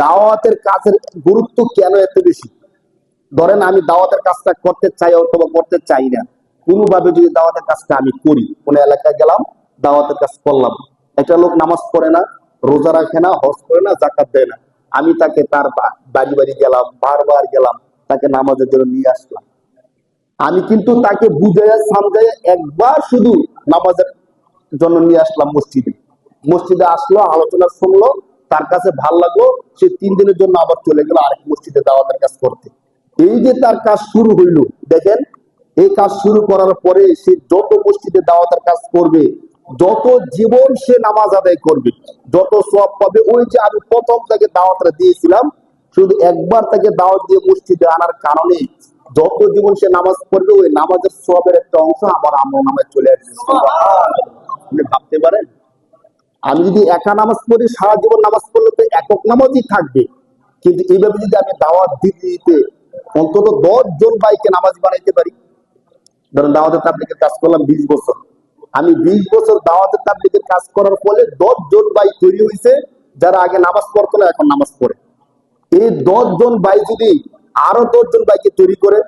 দাওয়াতের কাজের গুরুত্ব কেন এত বেশি? ধরেন আমি দাওয়াতের কাজটা করতে চাই অথবা করতে চাই না, কোনোভাবে যদি দাওয়াতের কাজটা আমি করি, কোন এলাকায় গেলাম, দাওয়াতের কাজ করলাম, একটা লোক নামাজ পড়ে না, রোজা রাখে না, হজ করে না, জাকাত দেয় না, আমি তাকে তার বাড়ি বাড়ি গেলাম, বারবার গেলাম, তাকে নামাজের জন্য নিয়ে আসলাম, আমি কিন্তু তাকে বুঝাইয়া সামঝাইয়া একবার শুধু নামাজের জন্য নিয়ে আসলাম মসজিদে, মসজিদে আসলো, আলোচনা শুনলো, তার কাছে ভাল লাগলো, সে 3 দিনের জন্য আবার চলে গেল আরেক মসজিদে দাওয়াতের কাজ করতে। এই যে তার কাজ শুরু হইলো, দেখেন এই কাজ শুরু করার পরে সে যত মসজিদে দাওয়াতের কাজ করবে, যত জীবন সে নামাজ আদায় করবে, যত সওয়াব পাবে। ওই যে আমি প্রথম তাকে দাওয়াতটা দিয়েছিলাম, শুধু একবার তাকে দাওয়াত দিয়ে মসজিদে আনার কারণে যত জীবন সে নামাজ পড়বে, ওই নামাজের সওয়াবের একটা অংশ আমার আমল নামায় চলে আসবে। আপনি ভাবতে পারেন, আমি যদি একা নামাজ পড়ি, সারা জীবন নামাজ পড়লে তো একক নামাজই থাকবে, কিন্তু এইভাবে যদি আমি দাওয়াত দিতে দিতে অন্তত 10 জন ভাইকে নামাজ বানাইতে পারি। ধরেন দাওয়াতের তাবলীগের কাজ করলাম 20 বছর, আমি 20 বছর দাওয়াতের তাবলীগের কাজ করার ফলে 10 জন ভাই তৈরি হয়েছে, যারা আগে নামাজ পড়তো না এখন নামাজ পড়ে। এই 10 জন ভাই যদি আরো 10 জন ভাইকে তৈরি করে,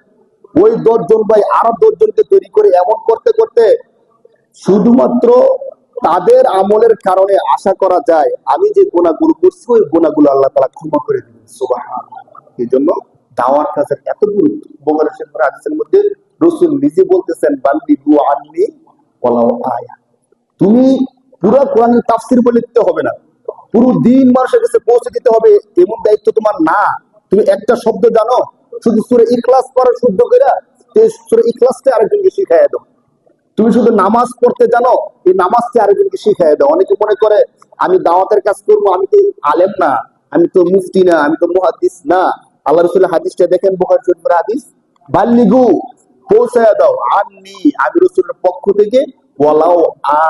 ওই 10 জন ভাই আরো 10 জনকে তৈরি করে, এমন করতে করতে শুধুমাত্র তাদের আমলের কারণে আশা করা যায় আমি যে গুনাহগুলো করছি, ওই গুনাহগুলো আল্লাহ তাআলা ক্ষমা করে দিবেন। সুবহানাল্লাহ। এই জন্য দাওয়ার কাজের এত গুরুত্ব। বুখারী শরীফের হাদিসের মধ্যে রাসূল নিজে বলতেছেন, বাল্লিগু আন্নি ওয়ালাউ আয়া। তুমি পুরো কোরআনের তাফসীর বলে দিতে হবে না, পুরো দিন মানুষের কাছে পৌঁছে দিতে হবে, এমন দায়িত্ব তোমার না। তুমি একটা শব্দ জানো, শুধু সূরা ইখলাস পড়া শুদ্ধ করে সূরা ইখলাসটা আরেকজনকে শিখাইয়া দাও। তুমি শুধু নামাজ পড়তে জানো, এই নামাজটা আরেকজনকে শিখাই দাও। অনেকে মনে করে আমি দাওয়াতের কাজ করবো, আমি তো আলেম না, আমি তো মুফতি না, আমি তো মুহাদ্দিস না। আল্লাহ রাসূলের হাদিসটা দেখেন, বুখারী শরীফের হাদিস, বাল্লিগু, পৌঁছায়া দাও, আন্নি, আমি রাসূলের পক্ষ থেকে, ওয়ালাউ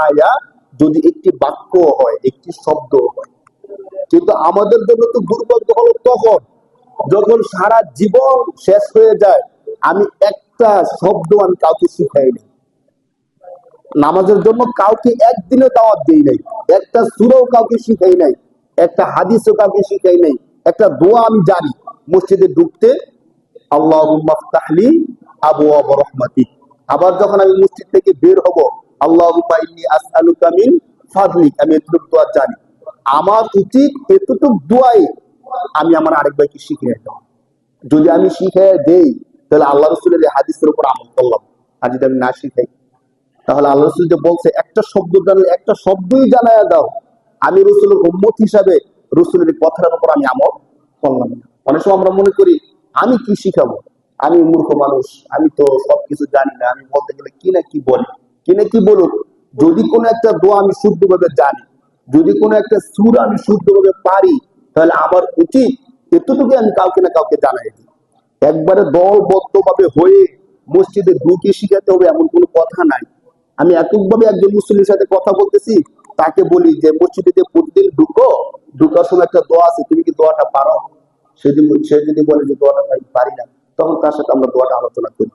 আয়া, যদি একটি বাক্য হয়, একটি শব্দ হয়। কিন্তু আমাদের জন্য তো দুর্ভাগ্য হলো তখন যখন সারা জীবন শেষ হয়ে যায়, আমি একটা শব্দ আমি কাউকে শিখাইনি, নামাজের জন্য কাউকে একদিনে দাওয়াত দেই নাই, একটা সূরাও কাউকে শিখাই নাই, একটা হাদিসও কাউকে শিখাই নাই, একটা দোয়া আমি জানি মসজিদে ঢুকতে, আল্লাহুম্মা ফতাহলি আবওয়াব রাহমাতিক। আবার যখন আমি মসজিদ থেকে বের হব, আল্লাহুম্মা ইন্নী আসআলুকা মিন ফাদলিক, আমি এতটুকু দোয়া জানি। আমার উচিত এতটুকু দোয়াই আমি আমার আরেক ভাইকে শিখিয়ে দেওয়া। যদি আমি শিখিয়ে দেই, তাহলে আল্লাহ রাসূলের এই হাদিসের উপর আমল করলাম। আর যদি আমি না শিখাই, তাহলে আল্লাহ রাসূল যে বলছে একটা শব্দ জানলে একটা শব্দই জানায়া দাও, আমি রাসূলের উম্মত হিসাবে রাসূলের কথার উপর আমি আমল করলাম না। অনেক সময় আমরা মনে করি আমি কি শিখাবো, আমি মূর্খ মানুষ, আমি তো সবকিছু জানি না, আমি বলতে গেলে কি না কি বলি, কি না কি বলুক। যদি কোনো একটা দোয়া আমি শুদ্ধভাবে জানি, যদি কোনো একটা সূরা আমি শুদ্ধভাবে পারি, তাহলে আমার উচিত এতটুকু আমি কাউকে না কাউকে জানাই দিই। একবারে দলবদ্ধ ভাবে হয়ে মসজিদে ঢুকে শিখাতে হবে এমন কোনো কথা নাই। আমি এককভাবে একজন মুসলিমের সাথে কথা বলতেছি, তাকে বলি যে মসজিদে প্রতিদিন ঢুকো, ঢুকার সময় একটা দোয়া আছে, তুমি কি দোয়াটা পারো? সে যদি বলে যে দোয়াটা আমি পারি না, তখন তার সাথে আমরা দোয়াটা আলোচনা করি।